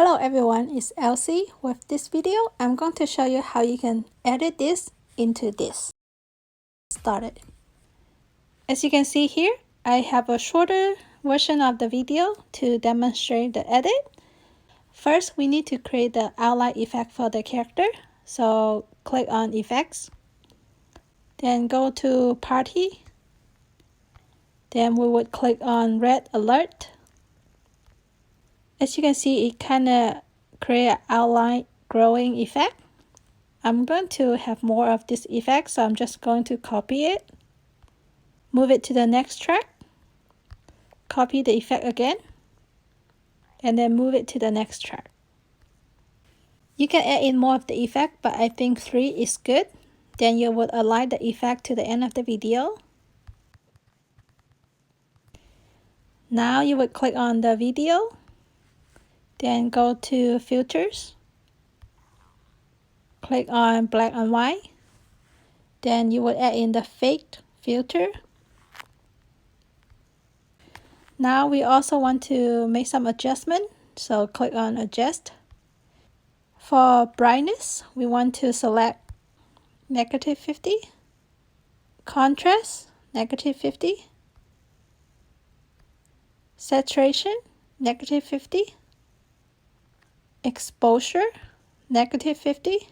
Hello everyone, it's Elsie. With this video, I'm going to show you how you can edit this into this. Started. As you can see here, I have a shorter version of the video to demonstrate the edit. First, we need to create the outline effect for the character. So click on Effects. Then go to Party. Then we would click on Red Alert. As you can see, it kind of create an outline growing effect. I'm going to have more of this effect, so I'm just going to copy it, move it to the next track, copy the effect again, and then move it to the next track. You can add in more of the effect, but I think 3 is good. Then you would align the effect to the end of the video. Now you would click on the video, then go to Filters, click on Black and White, then you would add in the Fade filter. Now we also want to make some adjustment, so click on Adjust. For brightness, we want to select -50, contrast -50, saturation -50, exposure -50,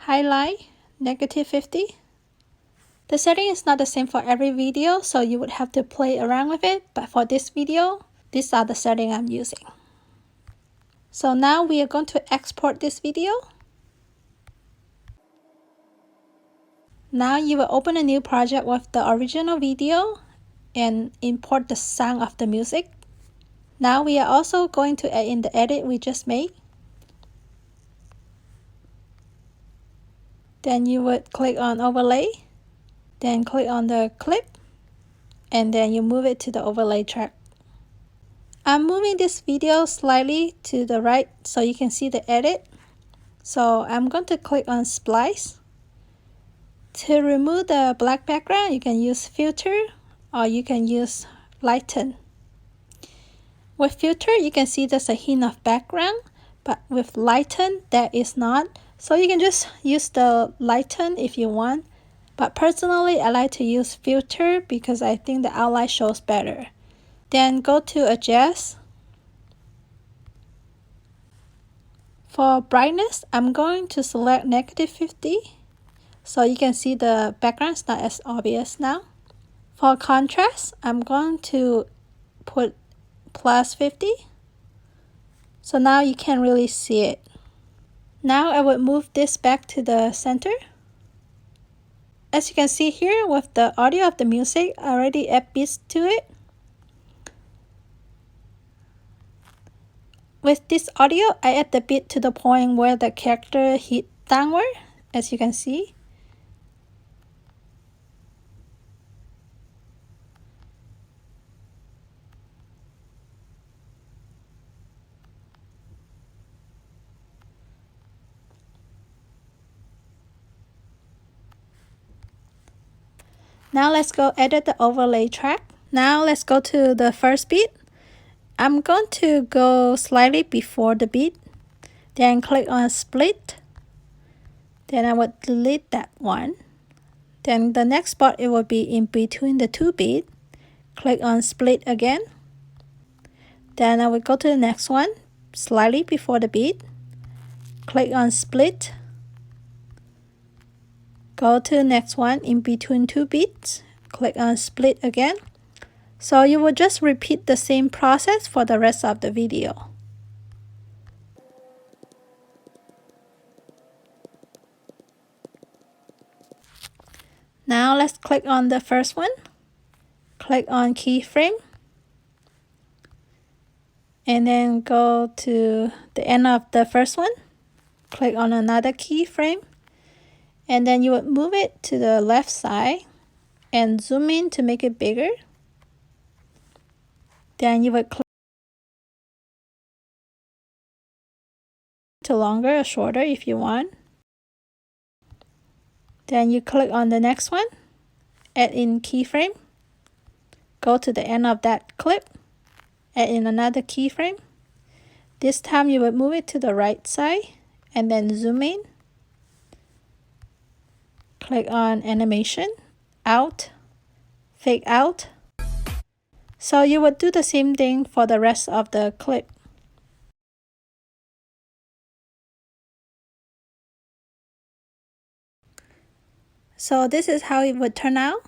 highlight -50. The setting is not the same for every video, so you would have to play around with it, but for this video, these are the settings I'm using. So now we are going to export this video. Now you will open a new project with the original video and import the sound of the music. Now we are also going to add in the edit we just made. Then you would click on Overlay, then click on the clip, and then you move it to the overlay track. I'm moving this video slightly to the right so you can see the edit. So I'm going to click on Splice. To remove the black background, you can use Filter or you can use Lighten. With Filter, you can see there's a hint of background, but with Lighten, there is not. So you can just use the Lighten if you want. But personally, I like to use Filter because I think the outline shows better. Then go to Adjust. For brightness, I'm going to select -50. So you can see the background is not as obvious now. For contrast, I'm going to put +50. So now you can really see it. Now I would move this back to the center. As you can see here, with the audio of the music, I already add beats to it. With this audio, I add the beat to the point where the character hit downward, as you can see. Now let's go edit the overlay track. Now let's go to the first beat. I'm going to go slightly before the beat, then click on Split. Then I would delete that one. Then the next spot, it will be in between the 2 beats. Click on Split again. Then I will go to the next one, slightly before the beat. Click on Split. Go to the next one in between 2 beats. Click on Split again. So you will just repeat the same process for the rest of the video. Now let's click on the first one. Click on keyframe. And then go to the end of the first one. Click on another keyframe. And then you would move it to the left side and zoom in to make it bigger. Then you would click to longer or shorter if you want. Then you click on the next one, add in keyframe, go to the end of that clip, add in another keyframe. This time you would move it to the right side and then zoom in. Click on animation, out, fade out. So you would do the same thing for the rest of the clip. So this is how it would turn out.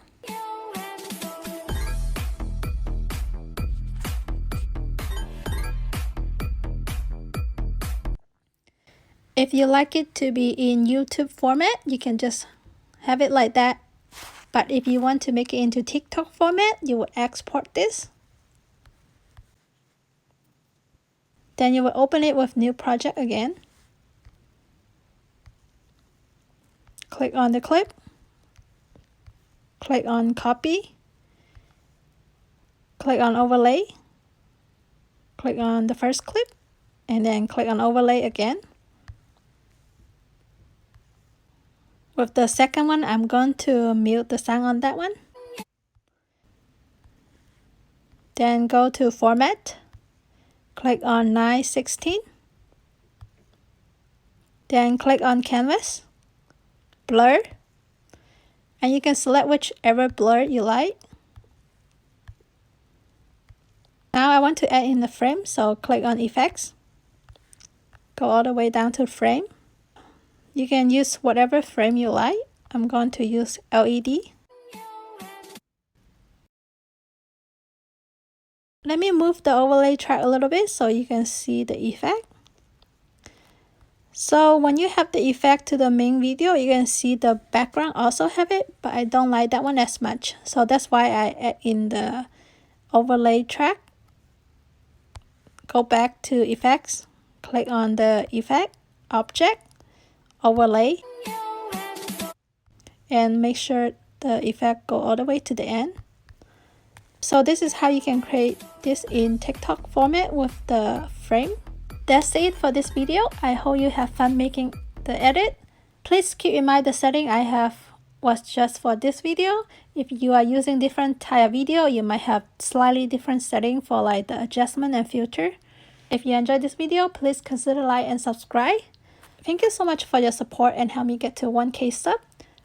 If you like it to be in YouTube format, you can just have it like that. But if you want to make it into TikTok format, you would export this. Then you will open it with new project again. Click on the clip. Click on copy. Click on overlay. Click on the first clip. And then click on overlay again. With the second one, I'm going to mute the sound on that one. Then go to format. Click on 9:16. Then click on canvas, blur, and you can select whichever blur you like. Now I want to add in the frame, so click on effects. Go all the way down to frame. You can use whatever frame you like. I'm going to use LED. Let me move the overlay track a little bit so you can see the effect. So when you have the effect to the main video, you can see the background also have it, but I don't like that one as much. So that's why I add in the overlay track. Go back to effects, click on the effect, object, overlay, and make sure the effect go all the way to the end. So this is how you can create this in TikTok format with the frame. That's it for this video. I hope you have fun making the edit. Please keep in mind the setting I have was just for this video. If you are using different type of video, you might have slightly different setting for like the adjustment and filter. If you enjoyed this video, please consider like and subscribe. Thank you so much for your support and help me get to 1K sub.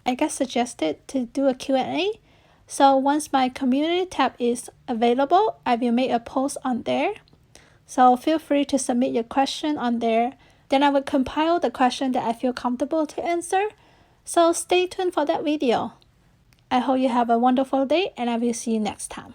I got suggested to do a Q&A. So once my community tab is available, I will make a post on there. So feel free to submit your question on there. Then I will compile the question that I feel comfortable to answer. So stay tuned for that video. I hope you have a wonderful day and I will see you next time.